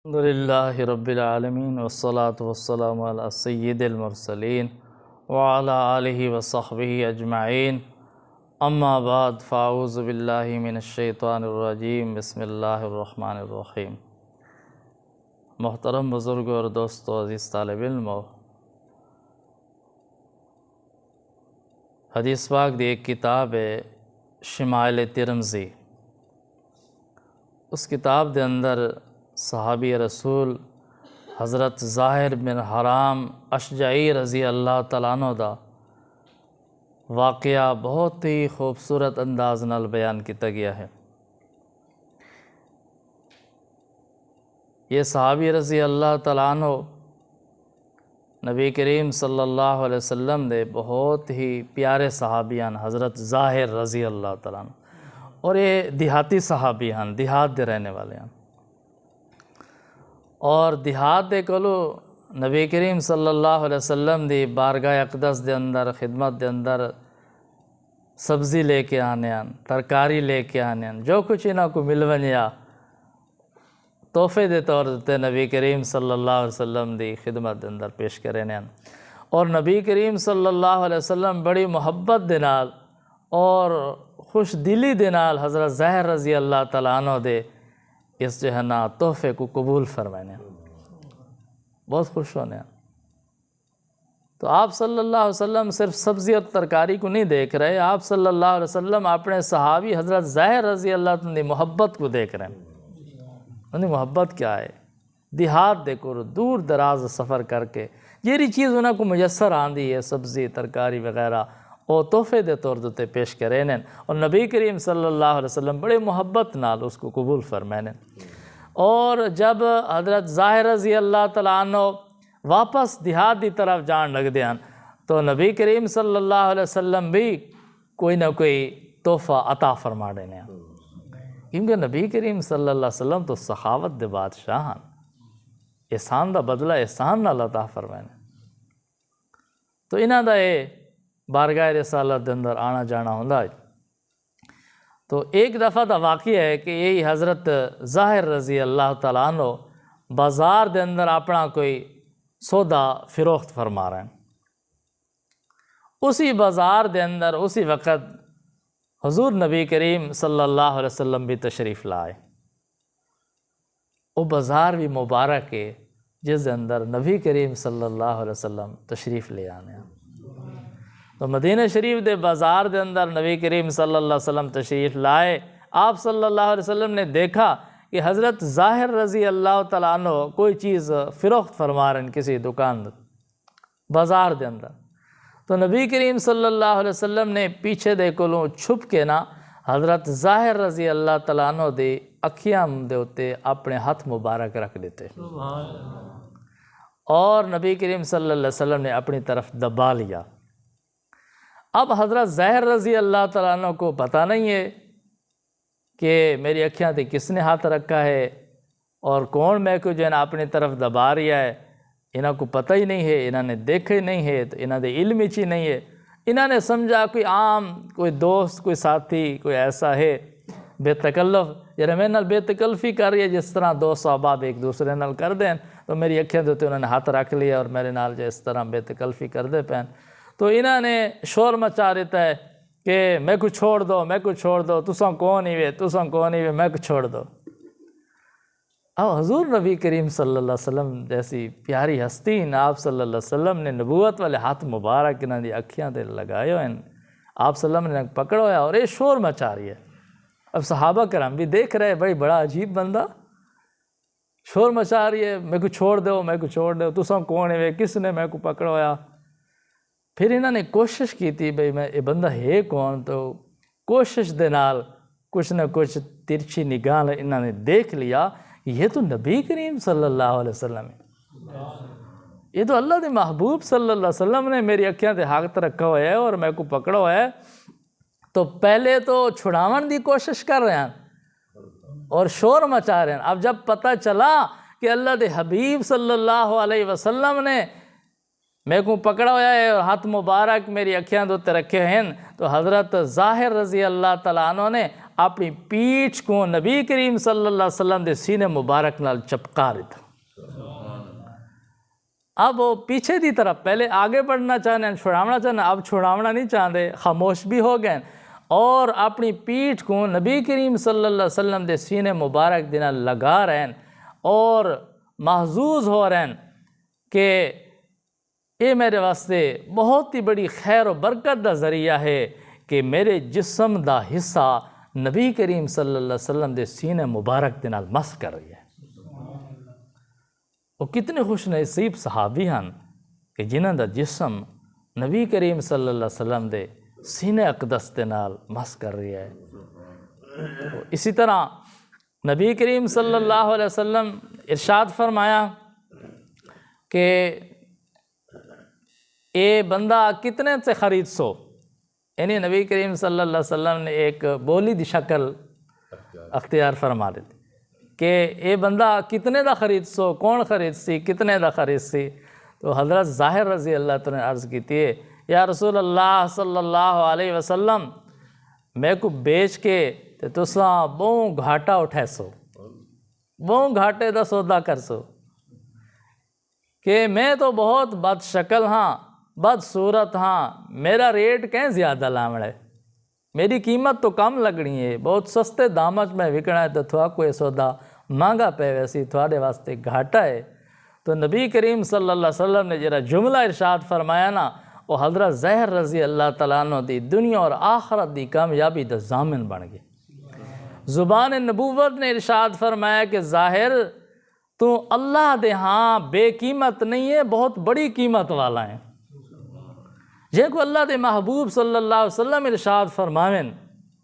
الحمد للہ رب العالمین والصلاة والسلام علی سید المرسلین وعلی آلہ وصحبہ اجمعین اما بعد فاعوذ باللہ من الشیطان الرجیم بسم اللہ الرحمن الرحیم۔ محترم بزرگوں اور دوستو، عزیز طالب علموں، حدیث پاک دی ایک کتاب ہے شمائل ترمذی۔ اس کتاب دے اندر صحابی رسول حضرت ظاہر بن حرام اشجعی رضی اللہ تعالیٰ عنہ دا واقعہ بہت ہی خوبصورت انداز نال بیان کیتا گیا ہے۔ یہ صحابی رضی اللہ تعالیٰ عنہ نبی کریم صلی اللہ علیہ وسلم دے بہت ہی پیارے صحابیان حضرت ظاہر رضی اللہ تعالیٰ عنہ، اور یہ دیہاتی صحابیان، دیہات دے رہنے والے ہیں، اور دیہات دے کولو نبی کریم صلی اللہ علیہ وسلم دی بارگاہ اقدس دے اندر خدمت دے اندر سبزی لے کے آنے ہیں، ترکاری لے کے آنے ہیں، جو کچھ انہاں کو مل ونیا تحفے دے طور دیتے نبی کریم صلی اللہ علیہ وسلم دی خدمت دے اندر پیش کرنے ہیں۔ اور نبی کریم صلی اللہ علیہ وسلم بڑی محبت دے نال اور خوش دلی دے نال حضرت ظاہر رضی اللہ تعالیٰ عنہ دے اس جو ہے نا تحفے کو قبول فرمانے، بہت خوش ہونے۔ تو آپ صلی اللہ علیہ وسلم صرف سبزی اور ترکاری کو نہیں دیکھ رہے، آپ صلی اللہ علیہ وسلم اپنے صحابی حضرت ظاہر رضی اللہ تعالیٰ عنہ محبت کو دیکھ رہے ہیں۔ انہیں محبت کیا ہے؟ دیہات دیکھو، دور دراز سفر کر کے یہ چیز انہوں کو میسر آندی ہے، سبزی ترکاری وغیرہ، وہ تحفے دے طور دیتے پیش کرے ہیں، اور نبی کریم صلی اللہ علیہ وسلم بڑے محبت نال اس کو قبول فرمائے۔ اور جب حضرت ظاہر رضی اللہ تعالیٰ عنہ واپس دیہات دی طرف جان لگ دیں تو نبی کریم صلی اللہ علیہ وسلم بھی کوئی نہ کوئی تحفہ عطا فرما دینے ہیں، کیونکہ نبی کریم صلی اللہ علیہ وسلم تو سخاوت دے بادشاہ ہیں، احسان دا بدلہ احسان نال عطا فرمائے۔ تو انہاں دا یہ بارگاہ رسالت دے اندر آنا جانا ہوندہ ہے۔ تو ایک دفعہ دا واقعہ ہے کہ یہی حضرت ظاہر رضی اللہ تعالیٰ عنہ بازار دے اندر اپنا کوئی سودا فروخت فرما رہے ہیں۔ اسی بازار دے اندر اسی وقت حضور نبی کریم صلی اللہ علیہ وسلم بھی تشریف لائے۔ وہ بازار بھی مبارک ہے جس دے اندر نبی کریم صلی اللہ علیہ وسلم تشریف لے آنے ہیں۔ تو مدینہ شریف دے بازار دے اندر نبی کریم صلی اللہ علیہ وسلم تشریف لائے۔ آپ صلی اللہ علیہ وسلم نے دیکھا کہ حضرت ظاہر رضی اللہ تعالیٰ عنہ کوئی چیز فروخت فرما رہے ہیں کسی دکان بازار دے اندر۔ تو نبی کریم صلی اللہ علیہ وسلم نے پیچھے دے کولوں چھپ کے نا حضرت ظاہر رضی اللہ تعالیٰ عنہ دے اکھیاں دے ہوتے اپنے ہاتھ مبارک رکھ دیتے، اور نبی کریم صلی اللہ علیہ وسلم نے اپنی طرف دبا لیا۔ اب حضرت ظاہر رضی اللہ تعالیٰ عنہ کو پتہ نہیں ہے کہ میری اکھیاں تے کس نے ہاتھ رکھا ہے اور کون میں کو جو ہے نا اپنی طرف دبا رہا ہے، انہاں کو پتہ ہی نہیں ہے، انہاں نے دیکھے نہیں ہے، تو انہاں دے علم ہی نہیں ہے۔ انہاں نے سمجھا کوئی عام کوئی دوست کوئی ساتھی کوئی ایسا ہے بے تکلف، یعنی میرے نال بے تکلفی کر رہی ہے جس طرح دوست احباب ایک دوسرے نال کر دیں، تو میری اکھیاں دے انہوں نے ہاتھ رکھ لیا اور میرے نال جو اس طرح بے تکلفی کر دے پین۔ تو انہوں نے شور مچا دیتا ہے کہ میں کو چھوڑ دو، میں کو چھوڑ دو، تساں کون ہی وے، تساں کون ہی وے، میں کو چھوڑ دو۔ اب حضور نبی کریم صلی اللہ علیہ وسلم جیسی پیاری ہستی آپ صلی اللہ علیہ وسلم نے نبوت والے ہاتھ مبارک انہوں نے اکھیاں دے لگائے ہوئے ہیں، آپ صلی اللہ علیہ وسلم نے پکڑ ہویا اور یہ شور مچا رہی ہے۔ اب صحابہ کرام بھی دیکھ رہے بھائی بڑا عجیب بندہ شور مچا رہی ہے، میں کو چھوڑ دو، میں کو چھوڑ دو، تساں کون ہے، کس نے میں کو پکڑ ہویا۔ پھر انہوں نے کوشش کی تھی بھئی میں یہ بندہ ہے کون، تو کوشش دے نال کچھ نہ کچھ ترچھی نگاہ انہوں نے دیکھ لیا یہ تو نبی کریم صلی اللہ علیہ وسلم ہے، یہ تو اللہ دے محبوب صلی اللہ علیہ وسلم نے میری اکھیاں تے ہاتھ رکھا ہوا ہے اور میں کو پکڑا ہوا ہے۔ تو پہلے تو چھڑاون دی کوشش کر رہے ہیں اور شور مچا رہے ہیں۔ اب جب پتہ چلا کہ اللہ دے حبیب صلی اللہ علیہ وسلم نے میں کو پکڑا ہوا ہے اور ہاتھ مبارک میری اکھیاں دوتے رکھے ہیں، تو حضرت ظاہر رضی اللہ تعالیٰ عنہ نے اپنی پیٹھ کو نبی کریم صلی اللہ علیہ وسلم دے سینے مبارک نال چپکا دیتا۔ اب وہ پیچھے دی طرف پہلے آگے بڑھنا چاہنے ہیں، چھڑاونا چاہنے ہیں، اب چھڑاونا نہیں چاہتے، خاموش بھی ہو گئے اور اپنی پیٹھ کو نبی کریم صلی اللہ علیہ وسلم دے سینے مبارک دینا لگا رہے ہیں اور محظوظ ہو رہے ہیں کہ یہ میرے واسطے بہت ہی بڑی خیر و برکت دا ذریعہ ہے کہ میرے جسم دا حصہ نبی کریم صلی اللہ علیہ وسلم دے سینے مبارک دے نال مس کر رہی ہے۔ وہ کتنے خوش نصیب صحابی ہیں کہ جنہاں دا جسم نبی کریم صلی اللہ علیہ وسلم دے سینے اقدس دے نال مس کر رہی ہے۔ اسی طرح نبی کریم صلی اللہ علیہ وسلم ارشاد فرمایا کہ اے بندہ کتنے سے خرید سو، یعنی نبی کریم صلی اللہ علیہ وسلم نے ایک بولی دی شکل اختیار فرما دیتی کہ اے بندہ کتنے دا خرید سو، کون خرید سی، کتنے دا خرید سی؟ تو حضرت ظاہر رضی اللہ تعالیٰ نے عرض کی تھی یا رسول اللہ صلی اللہ علیہ وسلم میں کو بیچ کے تے تساں بہوں گھاٹا اٹھے سو، بہوں گھاٹے دا سودا کر سو کہ میں تو بہت بد شکل ہاں، بد صورت ہاں، میرا ریٹ کہیں زیادہ لامڑے، میری قیمت تو کم لگنی ہے، بہت سستے دامت میں وکنا ہے تو تھوڑا کوئی سودا مانگا پہ ویسی تھوڑے واسطے گھاٹا ہے۔ تو نبی کریم صلی اللہ علیہ وسلم نے جرا جملہ ارشاد فرمایا نا، وہ حضرت ظاہر رضی اللہ تعالیٰ عنہ دی دنیا اور آخرت دی کامیابی دا ضامن بن گئی۔ زبان نبوت نے ارشاد فرمایا کہ ظاہر تو اللہ دے ہاں بے قیمت نہیں ہے، بہت بڑی قیمت والا ہے۔ جن کو اللہ دے محبوب صلی اللہ علیہ وسلم ارشاد فرمائیں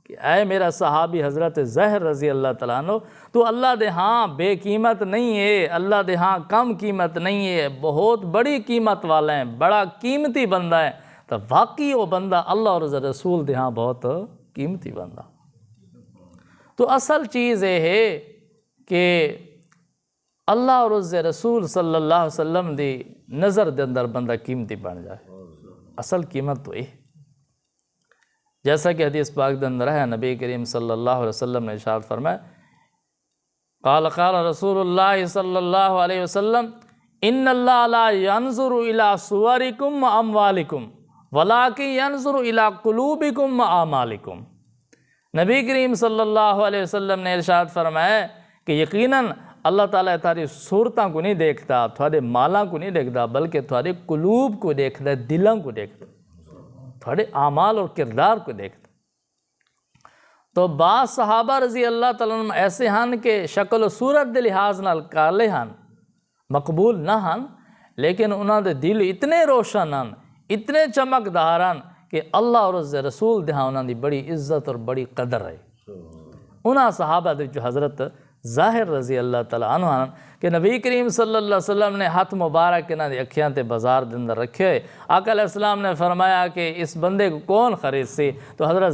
کہ اے میرا صحابی حضرت ظاہر رضی اللہ تعالیٰ عنہ تو اللہ دے ہاں بے قیمت نہیں ہے، اللہ دے ہاں کم قیمت نہیں ہے، بہت بڑی قیمت والا ہے، بڑا قیمتی بندہ ہے، تو واقعی وہ بندہ اللہ اور رسول دے ہاں بہت قیمتی بندہ۔ تو اصل چیز یہ ہے کہ اللہ اور رسول صلی اللہ علیہ وسلم دی نظر دے اندر بندہ قیمتی بن جائے، اصل قیمت تو یہ جیسا کہ حدیث پاک دے اندر ہے، نبی کریم صلی اللہ علیہ وسلم نے ارشاد فرمایا قال رسول اللہ صلی اللہ علیہ وسلم ان اللہ لا ينظر الى صورکم و اموالکم ولکن ينظر الى قلوبکم و اعمالکم۔ نبی کریم صلی اللہ علیہ وسلم نے ارشاد فرمایا کہ یقیناً اللہ تعالیٰ تھاری صورتوں کو نہیں دیکھتا، تھوڑے مالاں کو نہیں دیکھتا، بلکہ تھوڑے قلوب کو دیکھتا ہے، دلوں کو دیکھتا، تھوڑے اعمال اور کردار کو دیکھتا۔ تو بعض صحابہ رضی اللہ تعالیٰ عنہ ایسے ہیں کہ شکل و صورت دے لحاظ نال کالے ہیں، مقبول نہ ہیں، لیکن انہاں دے دل اتنے روشن ہیں، اتنے چمکدار ہیں کہ اللہ اور رسول دے ہاں انہاں دی بڑی عزت اور بڑی قدر ہے۔ انہاں صحابہ دے جو حضرت ظاہر رضی اللہ تعالیٰ عنہ کہ نبی کریم صلی اللہ علیہ وسلم نے ہاتھ مبارک انہاں دی اکھیاں تے بازار دے اندر رکھے ہوئے، آقا علیہ السلام نے فرمایا کہ اس بندے کو کون خرید سی؟ تو حضرت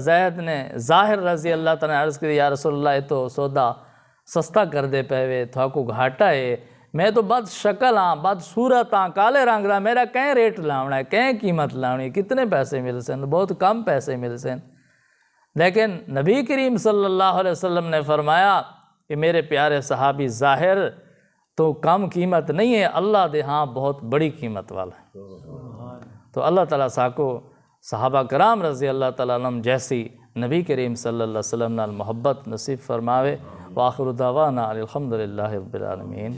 ظاہر رضی اللہ تعالیٰ نے عرض کی یا رسول اللہ یہ تو سودا سستا کر دے پے وے، تھوڑا کو گھاٹا ہے، میں تو بد شکل ہاں، بد صورت ہاں، کالے رنگ دا، میرا کہیں ریٹ لاؤنا ہے، کہیں قیمت لاؤنی ہے، کتنے پیسے مل سن؟ بہت کم پیسے مل سن۔ لیکن نبی کریم صلی اللہ علیہ وسلم نے فرمایا کہ میرے پیارے صحابی ظاہر تو کم قیمت نہیں ہے، اللہ دے ہاں بہت بڑی قیمت والا ہے۔ تو اللہ تعالیٰ ساکو صحابہ کرام رضی اللہ تعالیٰ عنہ جیسی نبی کریم صلی اللہ علیہ وسلم نال محبت نصیب فرماوے۔ وآخر دعوانا الحمدللہ رب العالمین۔